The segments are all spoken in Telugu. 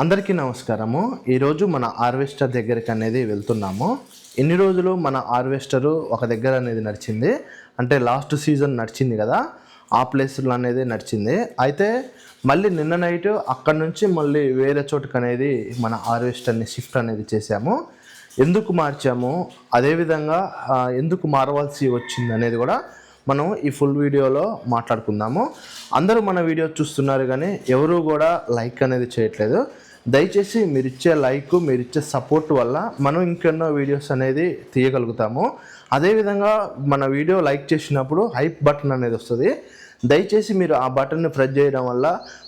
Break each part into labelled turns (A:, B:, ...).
A: అందరికీ నమస్కారము. ఈరోజు మన హార్వెస్టర్ దగ్గరికి అనేది వెళ్తున్నాము. ఎన్ని రోజులు మన హార్వెస్టరు ఒక దగ్గర అనేది నడిచింది, అంటే లాస్ట్ సీజన్ నడిచింది కదా, ఆ ప్లేస్లో అనేది నడిచింది. అయితే మళ్ళీ నిన్న నైట్ అక్కడ నుంచి మళ్ళీ వేరే చోటుకు అనేది మన హార్వెస్టర్ని షిఫ్ట్ అనేది చేశాము. ఎందుకు మార్చాము, అదేవిధంగా ఎందుకు మారవలసి వచ్చింది అనేది కూడా మనం ఈ ఫుల్ వీడియోలో మాట్లాడుకుందాము. అందరూ మన వీడియో చూస్తున్నారు కానీ ఎవరు కూడా లైక్ అనేది చేయట్లేదు. దయచేసి మీరు ఇచ్చే లైక్, మీరు ఇచ్చే సపోర్ట్ వల్ల మనం ఇంకెన్నో వీడియోస్ అనేది తీయగలుగుతాము. అదేవిధంగా మన వీడియో లైక్ చేసినప్పుడు హైప్ బటన్ అనేది వస్తుంది. దయచేసి మీరు ఆ బటన్ని ప్రెస్ చేయడం వల్ల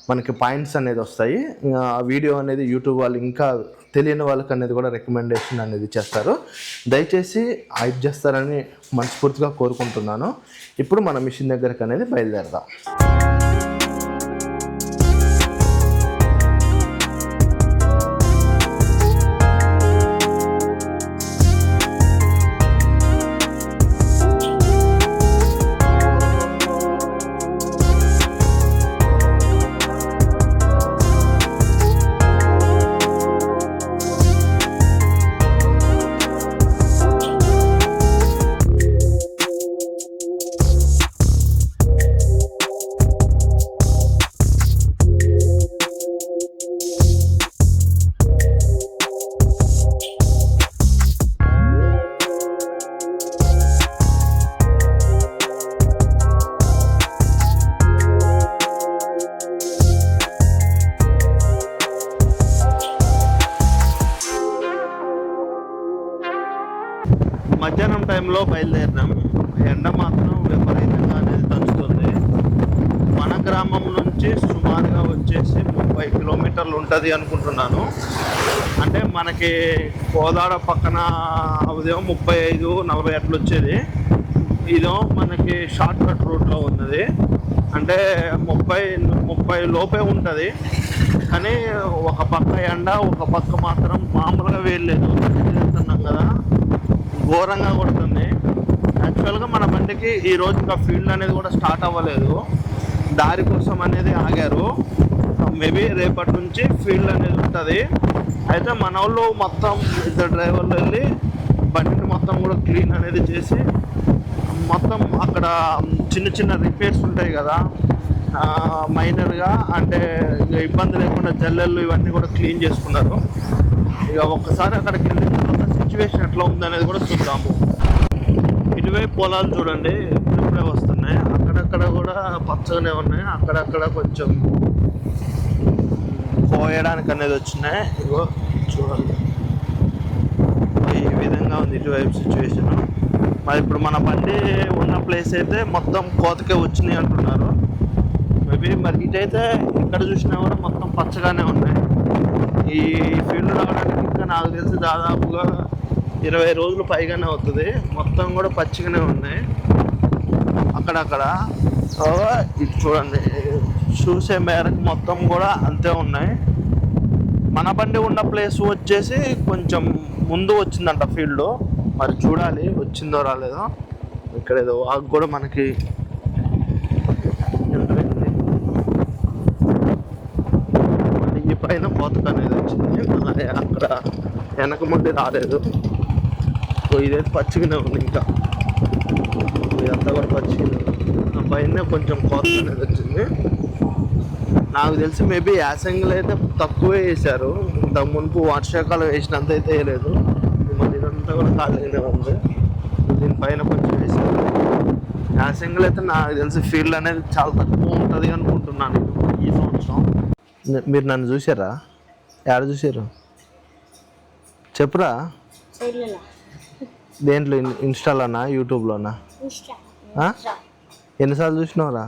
A: మనకి పాయింట్స్ అనేది వస్తాయి. ఆ వీడియో అనేది యూట్యూబ్ వాళ్ళు ఇంకా తెలియని వాళ్ళకి అనేది కూడా రికమెండేషన్ అనేది చేస్తారు. దయచేసి హైప్ చేస్తారని మనస్ఫూర్తిగా కోరుకుంటున్నాను. ఇప్పుడు మన మిషన్ దగ్గరకు అనేది బయలుదేరదాం. మధ్యాహ్నం టైంలో బయలుదేరినాం. ఎండ మాత్రం విపరీతంగా అనేది దంచుతుంది. మన గ్రామం నుంచి సుమారుగా వచ్చేసి 30 కిలోమీటర్లు ఉంటుంది అనుకుంటున్నాను. అంటే మనకి కోదాడ పక్కన ఉదయం 35-40 అట్లా వచ్చేది. ఇదో మనకి షార్ట్ కట్ రూట్లో ఉన్నది. అంటే 30 లోపే ఉంటుంది. కానీ ఒక పక్క ఎండ, ఒక పక్క మాత్రం మామూలుగా వేయలేదు. వెళ్తున్నాం కదా, ఘోరంగా కొడుతుంది. యాక్చువల్గా మన బండికి ఈరోజు ఇంకా ఫీల్డ్ అనేది కూడా స్టార్ట్ అవ్వలేదు. దారి కోసం అనేది ఆగారు. మేబీ రేపటి నుంచి ఫీల్డ్ అనేది ఉంటుంది. అయితే మన వాళ్ళు మొత్తం ఇద్దరు డ్రైవర్లు వెళ్ళి బండిని మొత్తం కూడా క్లీన్ అనేది చేసి, మొత్తం అక్కడ చిన్న చిన్న రిపేర్స్ ఉంటాయి కదా, మైనర్గా, అంటే ఇబ్బంది లేకుండా జల్లెళ్ళు ఇవన్నీ కూడా క్లీన్ చేసుకున్నారు. ఇక ఒక్కసారి అక్కడికి వెళ్ళిన తర్వాత సిచ్యువేషన్ ఎట్లా ఉందనేది కూడా చూద్దాము. ఇటువైపు పొలాలు చూడండి, ఇప్పుడే వస్తున్నాయి. అక్కడక్కడ కూడా పచ్చగానే ఉన్నాయి, అక్కడక్కడ కొంచెం కోయడానికి అనేది వచ్చినాయి. ఇగో చూడండి, ఈ విధంగా ఉంది ఇటువైపు సిచ్యువేషన్. మరి ఇప్పుడు మన బండి ఉన్న ప్లేస్ అయితే మొత్తం కోతకే వచ్చినాయి అంటున్నారు. మేబీ మరి ఇటైతే ఇక్కడ చూసినా కూడా మొత్తం పచ్చగానే ఉన్నాయి. ఈ ఫీల్డ్ రావడానికి ఇంకా నాకు తెలిసి దాదాపుగా 20 రోజులు పైగానే అవుతుంది. మొత్తం కూడా పచ్చిగానే ఉన్నాయి అక్కడక్కడ. ఇది చూడండి, చూసే మేరకు మొత్తం కూడా అంతే ఉన్నాయి. మన బండి ఉన్న ప్లేస్ వచ్చేసి కొంచెం ముందు వచ్చిందంట ఫీల్డ్. మరి చూడాలి వచ్చిందో రాలేదో. ఇక్కడ ఏదో వాక్ కూడా మనకి ఈ పైన కోతకు అనేది వచ్చింది. మళ్ళీ అక్కడ వెనక ముందు రాలేదు. ఇదైతే పచ్చిగానే ఉంది, ఇంకా ఇదంతా కూడా పచ్చిగానే ఉంది. ఆ పైన కొంచెం కోతకు అనేది వచ్చింది. నాకు తెలిసి మేబీ యాసంగిలో అయితే తక్కువే వేసారు. ఇంతకు మునుపు వర్షాకాలం వేసినంత అయితే వేయలేదు. మరి ఇదంతా కూడా ఖాళీగానే ఉంది. దీనిపైన కొంచెం వేసారు. యాసంగిలో అయితే నాకు తెలిసి ఫీల్డ్ అనేది చాలా తక్కువ ఉంటుంది అనుకుంటున్నాను ఈ సంవత్సరం. మీరు నన్ను చూసారా? ఎక్కడ చూసారు చెప్పురా? దేంట్లో? ఇన్స్టాలోనా, యూట్యూబ్లోనా? ఎన్నిసార్లు చూసినావురా?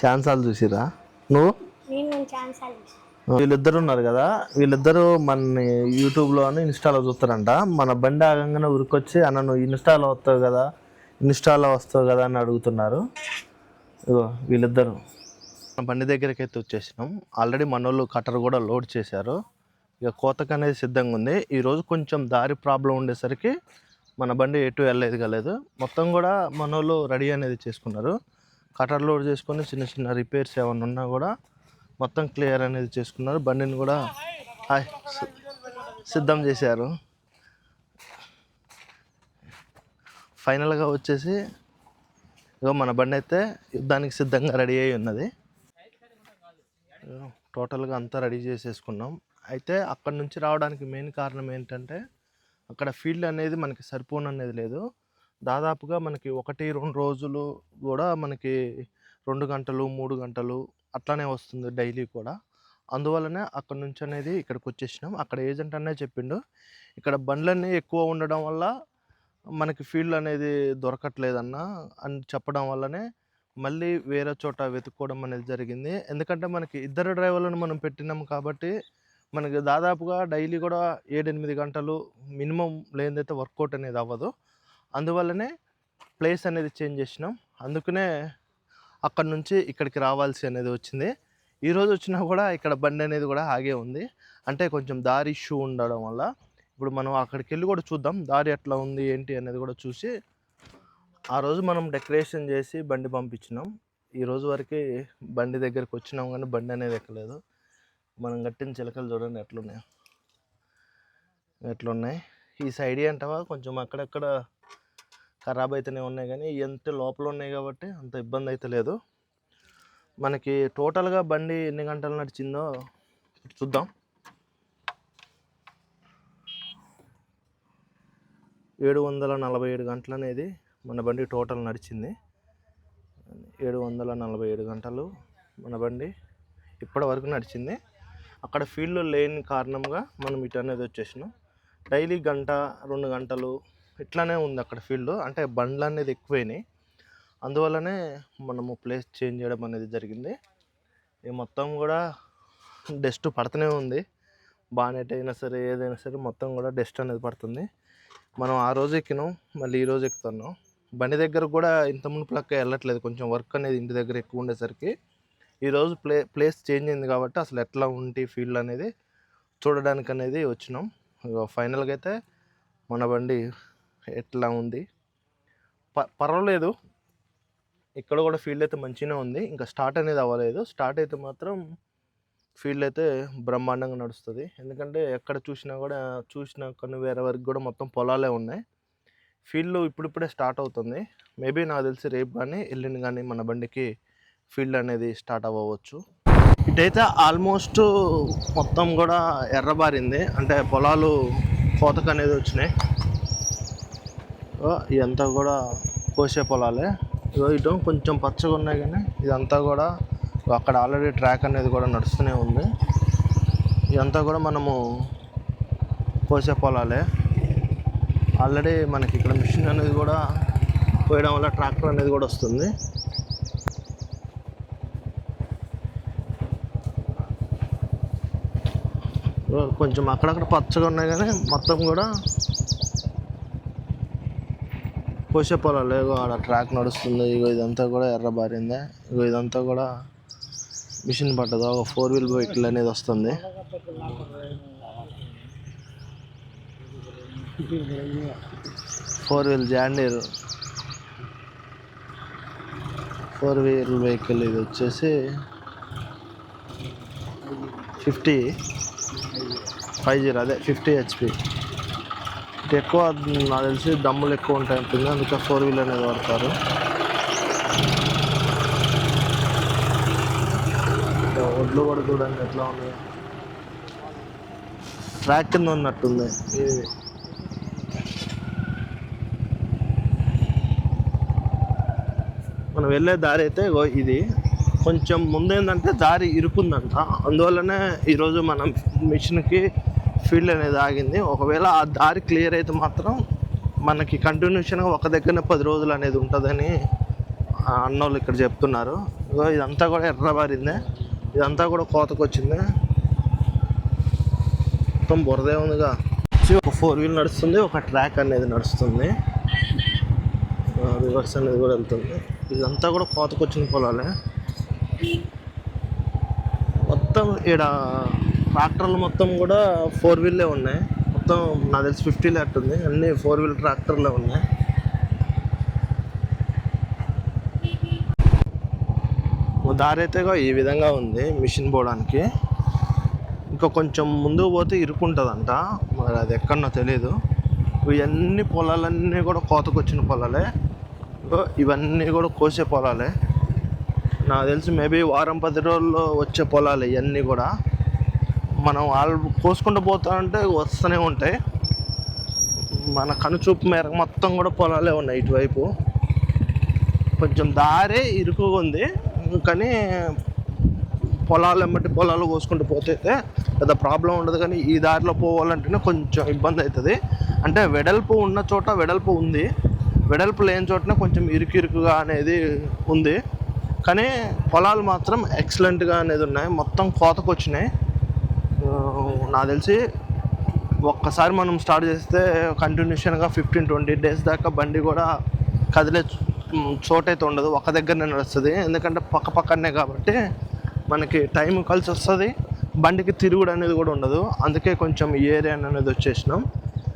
A: ఛాన్సార్లు చూసిరా నువ్వు? వీళ్ళిద్దరు ఉన్నారు కదా, వీళ్ళిద్దరూ మన యూట్యూబ్లోని ఇన్స్టాలో చూస్తారంట. మన బండి ఆగంగానే ఉరికొచ్చి, అన్న నువ్వు ఇన్స్టాలో వస్తావు కదా అని అడుగుతున్నారు. ఇగో వీళ్ళిద్దరు మన బండి దగ్గరికి అయితే వచ్చేసినాం. ఆల్రెడీ మన వాళ్ళు కట్టర్ కూడా లోడ్ చేశారు. ఇక కోతకు అనేది సిద్ధంగా ఉంది. ఈరోజు కొంచెం దారి ప్రాబ్లం ఉండేసరికి మన బండి ఎటు వెళ్ళలేదు కాలేదు. మొత్తం కూడా మన వాళ్ళు రెడీ అనేది చేసుకున్నారు. కటర్ లోడ్ చేసుకొని చిన్న చిన్న రిపేర్స్ ఏమైనా ఉన్నా కూడా మొత్తం క్లియర్ అనేది చేసుకున్నారు. బండిని కూడా సిద్ధం చేశారు. ఫైనల్గా వచ్చేసి ఇగో మన బండి అయితే యుద్ధానికి సిద్ధంగా రెడీ అయి ఉన్నది. టోటల్గా అంతా రెడీ చేసేసుకున్నాం. అయితే అక్కడ నుంచి రావడానికి మెయిన్ కారణం ఏంటంటే అక్కడ ఫీల్డ్ అనేది మనకి సరిపోననేది లేదు. దాదాపుగా మనకి 1-2 రోజులు కూడా మనకి 2 గంటలు 3 గంటలు అట్లానే వస్తుంది డైలీ కూడా. అందువల్లనే అక్కడ నుంచి అనేది ఇక్కడికి వచ్చేసినాం. అక్కడ ఏజెంట్ అనే చెప్పిండు ఇక్కడ బండ్లన్నీ ఎక్కువ ఉండడం వల్ల మనకి ఫీల్డ్ అనేది దొరకట్లేదన్న అని చెప్పడం వల్లనే మళ్ళీ వేరే చోట వెతుక్కోవడం అనేది జరిగింది. ఎందుకంటే మనకి 2 డ్రైవర్లను మనం పెట్టినాం కాబట్టి మనకి దాదాపుగా డైలీ కూడా 7-8 గంటలు మినిమం లేనిదైతే వర్కౌట్ అనేది అవ్వదు. అందువల్లనే ప్లేస్ అనేది చేంజ్ చేసినాం. అందుకనే అక్కడ నుంచి ఇక్కడికి రావాల్సి అనేది వచ్చింది. ఈరోజు వచ్చినా కూడా ఇక్కడ బండి అనేది కూడా ఆగే ఉంది. అంటే కొంచెం దారి ఇష్యూ ఉండడం వల్ల ఇప్పుడు మనం అక్కడికి వెళ్ళి కూడా చూద్దాం దారి ఎట్లా ఉంది ఏంటి అనేది కూడా చూసి. ఆ రోజు మనం డెకరేషన్ చేసి బండి పంపించినాం. ఈరోజు వరకు బండి దగ్గరికి వచ్చినాం కానీ బండి అనేది ఎక్కలేదు. మనం కట్టిన చిలకలు చూడండి ఎట్లున్నాయి. ఈ సైడ్ అంటావా కొంచెం అక్కడక్కడ ఖరాబ్ అయితేనే ఉన్నాయి కానీ ఎంత లోపల ఉన్నాయి కాబట్టి అంత ఇబ్బంది అయితే లేదు. మనకి టోటల్గా బండి ఎన్ని గంటలు నడిచిందో చూద్దాం. 747 గంటలు అనేది మన బండి టోటల్ నడిచింది. 747 గంటలు మన బండి ఇప్పటి వరకు నడిచింది. అక్కడ ఫీల్డ్ లేని కారణంగా మనం ఇటు అనేది వచ్చేసినాం. డైలీ 1-2 గంటలు ఇట్లానే ఉంది అక్కడ ఫీల్డ్. అంటే బండ్లు అనేది ఎక్కువైనాయి. అందువల్లనే మనము ప్లేస్ చేంజ్ చేయడం అనేది జరిగింది. ఈ మొత్తం కూడా డస్ట్ పడుతూనే ఉంది. బానెట్ అయినా సరే ఏదైనా సరే మొత్తం కూడా డస్ట్ అనేది పడుతుంది. మనం ఆ రోజు ఎక్కినాం, మళ్ళీ ఈరోజు ఎక్కుతున్నాం. బండి దగ్గర కూడా ఇంత మునుపులక్క వెళ్ళట్లేదు. కొంచెం వర్క్ అనేది ఇంటి దగ్గర ఎక్కువ ఉండేసరికి ఈరోజు ప్లేస్ చేంజ్ అయింది కాబట్టి అసలు ఎట్లా ఉంటే ఫీల్డ్ అనేది చూడడానికి అనేది వచ్చినాం. ఫైనల్గా అయితే మన బండి ఎట్లా ఉంది పర్వాలేదు. ఇక్కడ కూడా ఫీల్డ్ అయితే మంచిగానే ఉంది. ఇంకా స్టార్ట్ అనేది అవ్వలేదు. స్టార్ట్ అయితే మాత్రం ఫీల్డ్ అయితే బ్రహ్మాండంగా నడుస్తుంది. ఎందుకంటే ఎక్కడ చూసినా కొన్ని వేరే వరకు కూడా మొత్తం పొలాలే ఉన్నాయి. ఫీల్డ్ ఇప్పుడిప్పుడే స్టార్ట్ అవుతుంది. మేబీ నాకు తెలిసి రేపు కానీ ఎల్లుండి కానీ మన బండికి ఫీల్డ్ అనేది స్టార్ట్ అవ్వచ్చు. ఇటైతే ఆల్మోస్ట్ మొత్తం కూడా ఎర్రబారింది. అంటే పొలాలు కోతకు అనేది వచ్చినాయి. ఇదంతా కూడా కోసే పొలాలే. ఇటు కొంచెం పచ్చగా ఉన్నాయి కానీ ఇదంతా కూడా అక్కడ ఆల్రెడీ ట్రాక్ అనేది కూడా నడుస్తూనే ఉంది. ఇదంతా కూడా మనము కోసే పొలాలే. ఆల్రెడీ మనకి ఇక్కడ మిషన్ అనేది కూడా పోయడం వల్ల ట్రాక్టర్ అనేది కూడా వస్తుంది. కొంచెం అక్కడక్కడ పచ్చగా ఉన్నాయి కానీ మొత్తం కూడా కోసే పొలాలు. ఆడ ట్రాక్ నడుస్తుంది. ఇదంతా కూడా ఎర్రబారిందే. ఇదంతా కూడా మిషన్ పట్టదు. ఒక 4 వీల్ వెహికల్ అనేది వస్తుంది. John Deere 4 wheel vehicle. ఇది వచ్చేసి 50 అదే 50 HP. ఇటు ఎక్కువ నాకు తెలిసి దమ్ములు ఎక్కువ ఉంటాయి ఉంటుంది. అందుకే 4 వీల్ అనేది వాడతారు. ఒడ్లు కూడా చూడండి ఎట్లా ఉన్నాయి. ట్రాక్ కింద ఉన్నట్టుంది. మనం వెళ్ళే దారి అయితే ఇది కొంచెం ముందేందంటే దారి ఇరుకుందంట. అందువల్లనే ఈరోజు మనం మిషన్కి ఫీల్డ్ అనేది ఆగింది. ఒకవేళ ఆ దారి క్లియర్ అయితే మాత్రం మనకి కంటిన్యూషన్గా ఒక దగ్గరనే 10 రోజులు అనేది ఉంటుందని అన్నోళ్ళు ఇక్కడ చెప్తున్నారు. ఇదంతా కూడా ఎర్రబారిందే. ఇదంతా కూడా కోతకు వచ్చింది. మొత్తం బురదే ఉందిగా. ఒక 4 వీల్ నడుస్తుంది. ఒక ట్రాక్ అనేది నడుస్తుంది. రివర్స్ అనేది కూడా వెళ్తుంది. ఇదంతా కూడా కోతకు వచ్చిన పొలాలే. మొత్తం ఈడ ట్రాక్టర్లు మొత్తం కూడా 4 వీల్లే ఉన్నాయి. మొత్తం నాకు తెలిసి 50 లెట్టుంది. అన్నీ 4 వీల్ ట్రాక్టర్లే ఉన్నాయి. దారి అయితే ఈ విధంగా ఉంది మిషన్ పోవడానికి. ఇంకా కొంచెం ముందుకు పోతే ఇరుక్కుంటుందంట, మరి అది ఎక్కడనో తెలియదు. ఇవన్నీ పొలాలన్నీ కూడా కోతకొచ్చిన పొలాలే, ఇవన్నీ కూడా కోసే పొలాలే. నాకు తెలిసి మేబీ వారం 10 రోజుల్లో వచ్చే పొలాలు ఇవన్నీ కూడా. మనం వాళ్ళు కోసుకుంటూ పోతామంటే వస్తూనే ఉంటాయి. మన కనుచూపు మేరకు మొత్తం కూడా పొలాలే ఉన్నాయి ఇటువైపు. కొంచెం దారి ఇరుకుగా ఉంది, కానీ పొలాలు ఎమ్మటి పొలాలు కోసుకుంటూ పోతే పెద్ద ప్రాబ్లం ఉండదు. కానీ ఈ దారిలో పోవాలంటేనే కొంచెం ఇబ్బంది అవుతుంది. అంటే వెడల్పు ఉన్న చోట వెడల్పు ఉంది, వెడల్పు లేని చోటనే కొంచెం ఇరుకుగా అనేది ఉంది. కానీ పొలాలు మాత్రం ఎక్సలెంట్గా అనేది ఉన్నాయి, మొత్తం కోతకు వచ్చినాయి. నాకు తెలిసి ఒక్కసారి మనం స్టార్ట్ చేస్తే కంటిన్యూషన్గా 15-20 డేస్ దాకా బండి కూడా కదిలే చోటైతే ఉండదు, ఒక దగ్గరనే నడుస్తుంది. ఎందుకంటే పక్కనే కాబట్టి మనకి టైం కలిసి వస్తుంది, బండికి తిరుగుడు అనేది కూడా ఉండదు. అందుకే కొంచెం ఈ ఏరియా అనేది వచ్చేసినాం.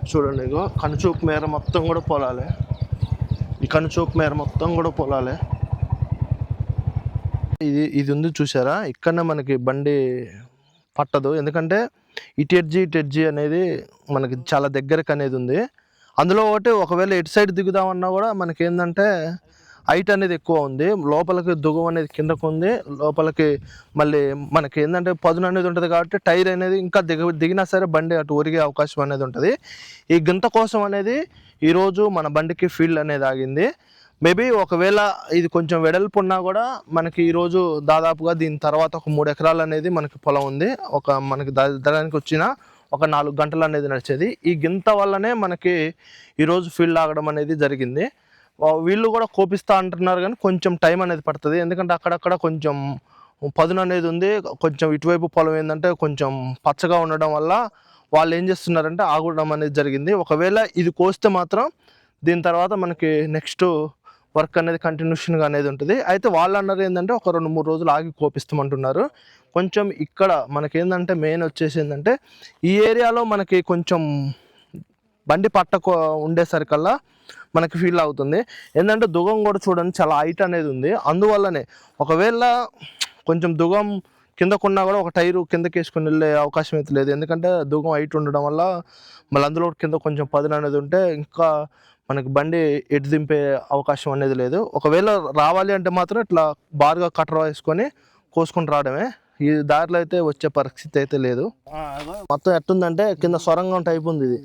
A: చూడండి, ఇగో కనుచూపు మేర మొత్తం కూడా పొలాలే, ఈ కనుచూపు మేర మొత్తం కూడా పొలాలే. ఇది ఉంది చూసారా, ఇక్కడనే మనకి బండి పట్టదు. ఎందుకంటే ఇటెడ్జి అనేది మనకి చాలా దగ్గరకు అనేది ఉంది. అందులో ఒకవేళ ఎటు సైడ్ దిగుదామన్నా కూడా మనకి ఏంటంటే హైట్ అనేది ఎక్కువ ఉంది, లోపలికి దుగం అనేది కిందకు ఉంది, లోపలికి మళ్ళీ మనకి ఏంటంటే పదును అనేది ఉంటుంది. కాబట్టి టైర్ అనేది ఇంకా దిగినా సరే బండి అటు ఒరిగే అవకాశం అనేది ఉంటుంది. ఈ గింత కోసం అనేది ఈరోజు మన బండికి ఫీల్డ్ అనేది ఆగింది. మేబీ ఒకవేళ ఇది కొంచెం వెడల్పు ఉన్నా కూడా మనకి ఈరోజు దాదాపుగా దీని తర్వాత ఒక 3 ఎకరాలు అనేది మనకి పొలం ఉంది. మనకి దానికి వచ్చిన ఒక 4 గంటలు అనేది నడిచేది. ఈ గింత వల్లనే మనకి ఈరోజు ఫీల్డ్ ఆగడం అనేది జరిగింది. వీళ్ళు కూడా కోపిస్తా అంటున్నారు, కానీ కొంచెం టైం అనేది పడుతుంది. ఎందుకంటే అక్కడక్కడ కొంచెం పదును అనేది ఉంది. కొంచెం ఇటువైపు పొలం ఏంటంటే కొంచెం పచ్చగా ఉండడం వల్ల వాళ్ళు ఏం చేస్తున్నారంటే ఆగడం అనేది జరిగింది. ఒకవేళ ఇది కోస్తే మాత్రం దీని తర్వాత మనకి నెక్స్ట్ వర్క్ అనేది కంటిన్యూషన్గా అనేది ఉంటుంది. అయితే వాళ్ళు అన్నారు ఏంటంటే ఒక 2-3 రోజులు ఆగి కోపిస్తామంటున్నారు. కొంచెం ఇక్కడ మనకేంటంటే మెయిన్ వచ్చేసి ఏంటంటే ఈ ఏరియాలో మనకి కొంచెం బండి పట్టకు ఉండేసరికల్లా మనకి ఫీల్ అవుతుంది. ఏంటంటే దుగం కూడా చూడండి చాలా హైట్ అనేది ఉంది. అందువల్లనే ఒకవేళ కొంచెం దుగం కిందకున్నా కూడా ఒక టైరు కిందకి వేసుకుని వెళ్ళే అవకాశం అయితే లేదు. ఎందుకంటే దుగం హైట్ ఉండడం వల్ల మళ్ళీ అందులో కింద కొంచెం పదును అనేది ఉంటే ఇంకా మనకి బండి ఎటు దింపే అవకాశం అనేది లేదు. ఒకవేళ రావాలి అంటే మాత్రం ఇట్లా బారుగా కట్టర వేసుకొని కోసుకొని రావడమే. ఈ దారిలో అయితే వచ్చే పరిస్థితి అయితే లేదు. మొత్తం ఎట్టుందంటే కింద సొరంగం టైప్ ఉంది ఇది.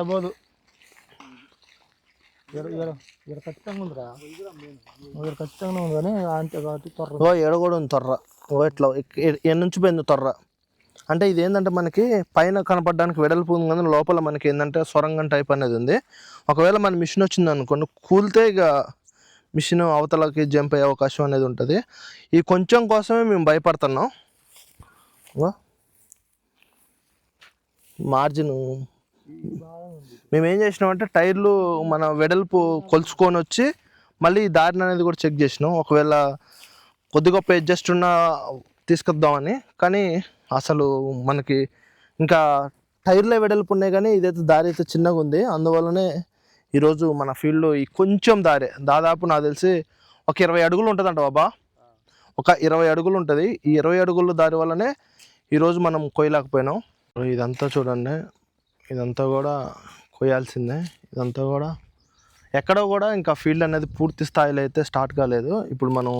A: ఎడగూడ ఉంది తొర్ర, ఇట్లా నుంచి పోయింది తొర్ర. అంటే ఇది ఏంటంటే మనకి పైన కనపడడానికి వెడల్పు ఉంది, కానీ లోపల మనకి ఏంటంటే సొరంగం టైప్ అనేది ఉంది. ఒకవేళ మన మిషన్ వచ్చింది అనుకోండి, కూలితే ఇక మిషన్ అవతలకి జంప్ అయ్యే అవకాశం అనేది ఉంటుంది. ఈ కొంచెం కోసమే మేము భయపడుతున్నాం. మార్జిన్ మేము ఏం చేసినామంటే టైర్లు మన వెడల్పు కొలుచుకొని వచ్చి మళ్ళీ ఈ దారిని అనేది కూడా చెక్ చేసినాం. ఒకవేళ కొద్ది గొప్ప అడ్జస్ట్ ఉన్న తీసుకొద్దామని, కానీ అసలు మనకి ఇంకా టైర్లే వెడల్పు ఉన్నాయి, కానీ ఇదైతే దారి అయితే చిన్నగా ఉంది. అందువల్లనే ఈరోజు మన ఫీల్డ్లో ఈ కొంచెం దారి దాదాపు నాకు తెలిసి ఒక 20 అడుగులు ఉంటుందంట బాబా, ఒక 20 అడుగులు ఉంటుంది. ఈ 20 అడుగుల దారి వల్లనే ఈరోజు మనం కొయ్యలేకపోయినాం. ఇదంతా చూడండి, ఇదంతా కూడా కొయ్యాల్సిందే. ఇదంతా కూడా ఎక్కడో కూడా ఇంకా ఫీల్డ్ అనేది పూర్తి స్థాయిలో అయితే స్టార్ట్ కాలేదు. ఇప్పుడు మనం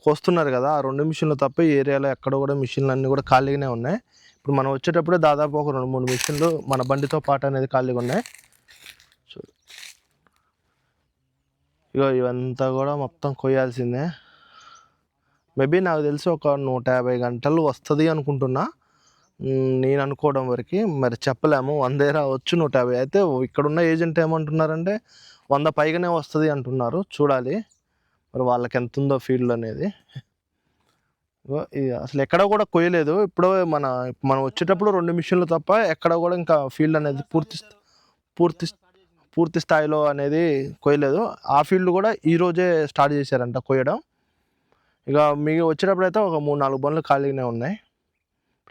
A: కోస్తున్నారు కదా, ఆ 2 మిషన్లు తప్ప ఈ ఏరియాలో ఎక్కడ కూడా మిషన్లు అన్నీ కూడా ఖాళీగానే ఉన్నాయి. ఇప్పుడు మనం వచ్చేటప్పుడే దాదాపు ఒక 2-3 మిషన్లు మన బండితో పాటు అనేది ఖాళీగా ఉన్నాయి. ఇగో ఇవంతా కూడా మొత్తం కొయ్యాల్సిందే. మేబీ నాకు తెలిసి ఒక 150 గంటలు వస్తుంది అనుకుంటున్నా, నేను అనుకోవడం వరకు. మరి చెప్పలేము, 100 రావచ్చు, 150. అయితే ఇక్కడున్న ఏజెంట్ ఏమంటున్నారంటే 100 పైగానే వస్తుంది అంటున్నారు. చూడాలి మరి వాళ్ళకి ఎంత ఉందో ఫీల్డ్ అనేది. అసలు ఎక్కడ కూడా కొయ్యలేదు. ఇప్పుడు మనం వచ్చేటప్పుడు 2 మిషన్లు తప్ప ఎక్కడ కూడా ఇంకా ఫీల్డ్ అనేది పూర్తి స్థాయిలో అనేది కొయ్యలేదు. ఆ ఫీల్డ్ కూడా ఈరోజే స్టార్ట్ చేశారంట కొయ్యడం. ఇక మీకు వచ్చేటప్పుడు అయితే ఒక 3-4 బండ్లు ఖాళీగానే ఉన్నాయి.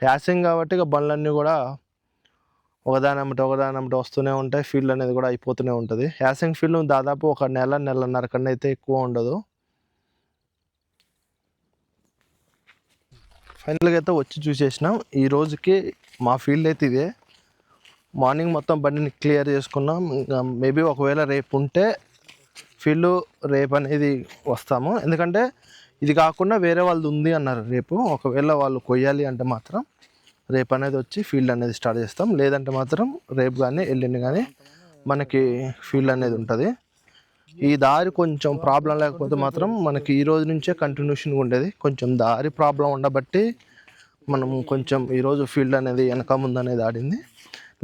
A: యాసింగ్ కాబట్టి ఇక బండ్లన్నీ కూడా
B: ఒకదానమ్మటి వస్తూనే ఉంటాయి. ఫీల్డ్ అనేది కూడా అయిపోతూనే ఉంటుంది. యాసంగి ఫీల్డ్ దాదాపు ఒక నెలన్నర కన్నా అయితే ఎక్కువ ఉండదు. ఫైనల్గా అయితే వచ్చి చూసేసినాం. ఈ రోజుకి మా ఫీల్డ్ అయితే ఇదే. మార్నింగ్ మొత్తం బండిని క్లియర్ చేసుకున్నాం. ఇంకా మేబీ ఒకవేళ రేపు ఉంటే ఫీల్డ్ రేపు అనేది వస్తాము. ఎందుకంటే ఇది కాకుండా వేరే వాళ్ళది ఉంది అన్నారు రేపు. ఒకవేళ వాళ్ళు కొయ్యాలి అంటే మాత్రం రేపు అనేది వచ్చి ఫీల్డ్ అనేది స్టార్ట్ చేస్తాం. లేదంటే మాత్రం రేపు కానీ ఎల్లుండి కానీ మనకి ఫీల్డ్ అనేది ఉంటుంది. ఈ దారి కొంచెం ప్రాబ్లం లేకపోతే మాత్రం మనకి ఈ రోజు నుంచే కంటిన్యూషన్గా ఉండేది. కొంచెం దారి ప్రాబ్లం ఉండబట్టి మనం కొంచెం ఈరోజు ఫీల్డ్ అనేది వెనక ముందు అనేది ఆడింది.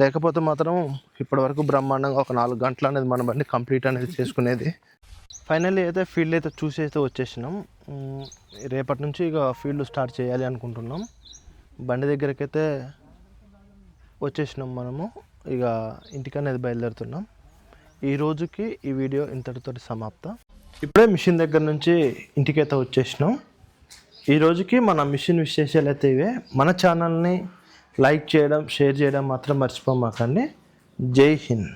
B: లేకపోతే మాత్రం ఇప్పటివరకు బ్రహ్మాండంగా ఒక 4 గంటలు అనేది మన బండి కంప్లీట్ అనేది చేసుకునేది. ఫైనల్లీ అయితే ఫీల్డ్ అయితే చూసి అయితే వచ్చేసినాం. రేపటి నుంచి ఇక ఫీల్డ్ స్టార్ట్ చేయాలి అనుకుంటున్నాం. బండి దగ్గరికి అయితే వచ్చేసినాం. మనము ఇక ఇంటికనేది బయలుదేరుతున్నాం. ఈ రోజుకి ఈ వీడియో ఇంతటితో సమాప్తం. ఇప్పుడే మిషన్ దగ్గర నుంచి ఇంటికైతే వచ్చేసినాం. ఈ రోజుకి మన మిషన్ విశేషాలు అయితే ఇవే. మన ఛానల్ని లైక్ చేయడం, షేర్ చేయడం మాత్రం మర్చిపోమాకండి. జై హింద్.